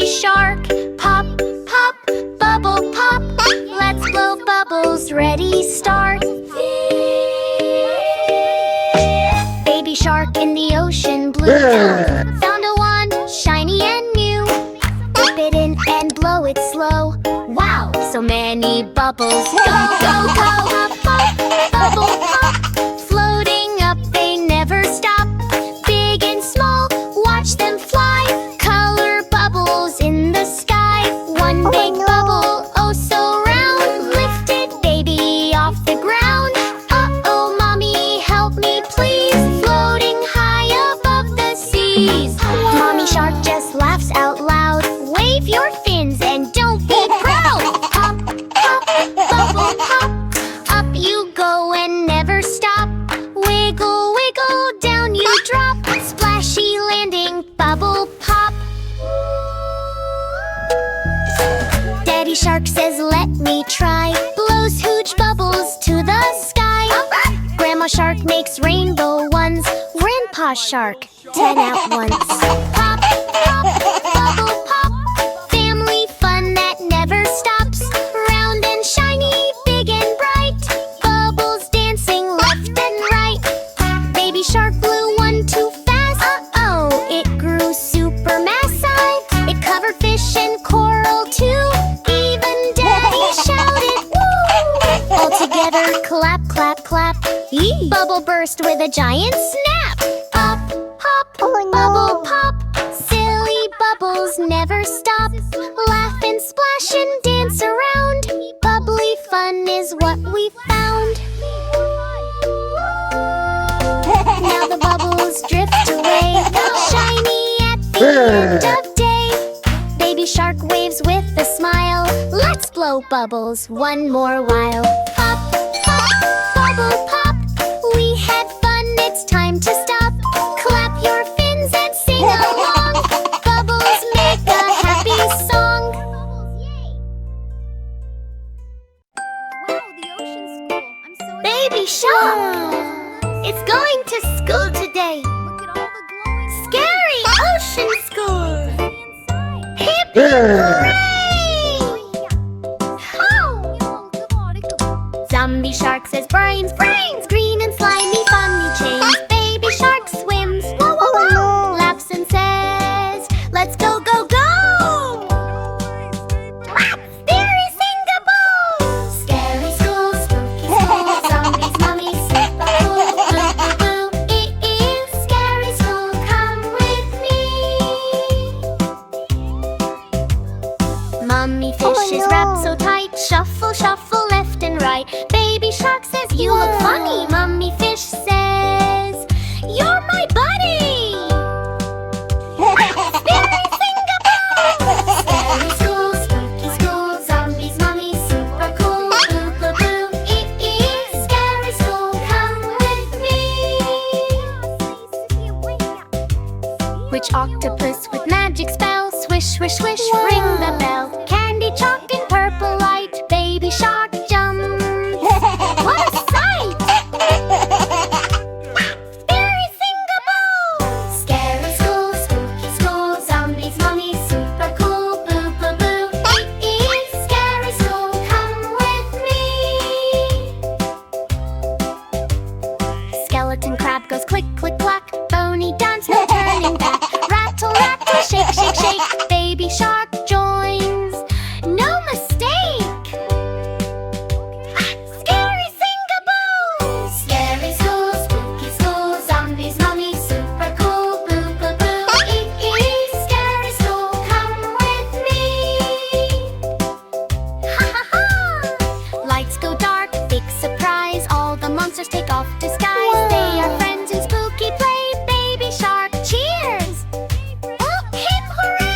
baby shark. Pop, pop, bubble pop. Let's blow bubbles, ready, start. Baby shark in the ocean blue. Found a wand, shiny and new. Dip it in and blow it slow. Wow, so many bubbles. Go, go, go. Pop, pop, bubble pop. Floating up, they never stop. Big and small, watch them fly. Color bubbles in the sky. One big bubble, oh so round. Lifted baby off the ground. Uh-oh, mommy, help me please. Floating high above the seas. Mommy shark just laughs out loud. Wave your fins and don't be proud. Pop, pop, bubble pop. Up you go and never stop. Wiggle, wiggle, down you drop. Splashy landing, bubble pop. Daddy shark says let me try. Blows huge bubbles to the sky. Grandma shark makes rainbow ones. Grandpa shark, 10 at once. Pop, pop, bubble pop. Family fun that never stops. Round and shiny, big and bright. Bubbles dancing left and right. Baby shark blew one too fast. Uh-oh, it grew super massive. It covered fish and coral too. Even Daddy shouted, woo! All together, clap, clap, clap. Bubble burst with a giant snap. Up, hop, bubble pop. Silly bubbles never stop. Laugh and splash and dance around. Bubbly fun is what we found. Now the bubbles drift away, shiny at the end of day. Baby shark waves with a smile. Let's blow bubbles one more while. Pop, pop, bubble pop. We had fun, it's time to stop. Clap your fins and sing along. Bubbles make a happy song. Baby shark! It's going to school today. Scary ocean school! Hip hooray! Zombie shark says brains, brains, green and slimy, funny chains. Baby shark swims, whoa, whoa, whoa, laughs and says, let's go, go, go! Scary sing-a-boo! Scary school, spooky school, zombies, mummies, super cool, boo, boo, boo. It is scary school, come with me. Mummy fish is wrapped so tight, shuffle, shuffle, left and right. Baby shark says, you look funny. Mummy fish says, you're my buddy. Scary sing-a-boo! Scary school, spooky school, zombies, mummies, super cool, boo, boo, boo. It is scary school, come with me. Which octopus with magic spell? Swish, swish, swish, ring the bell. Candy, chalk, and purple light. Baby shark jumps. What a sight! Scary sing-a-boo! Scary school, spooky school, zombies, mummies, super cool, boo, boo, boo. It is scary school, come with me. Skeleton crab goes click, click, clack. Bony dance, no turning back. Rattle, rattle, shake, shake, shake. Baby shark joins. No mistake! Scary sing-a-boo! Scary school, spooky school, zombies, mummies, super cool, boo, boo, boo. It is scary school, come with me. Ha ha ha! Lights go dark, big surprise. All the monsters take off disguise. They are friends in spooky play. Baby shark, cheers! Oh, hip hooray!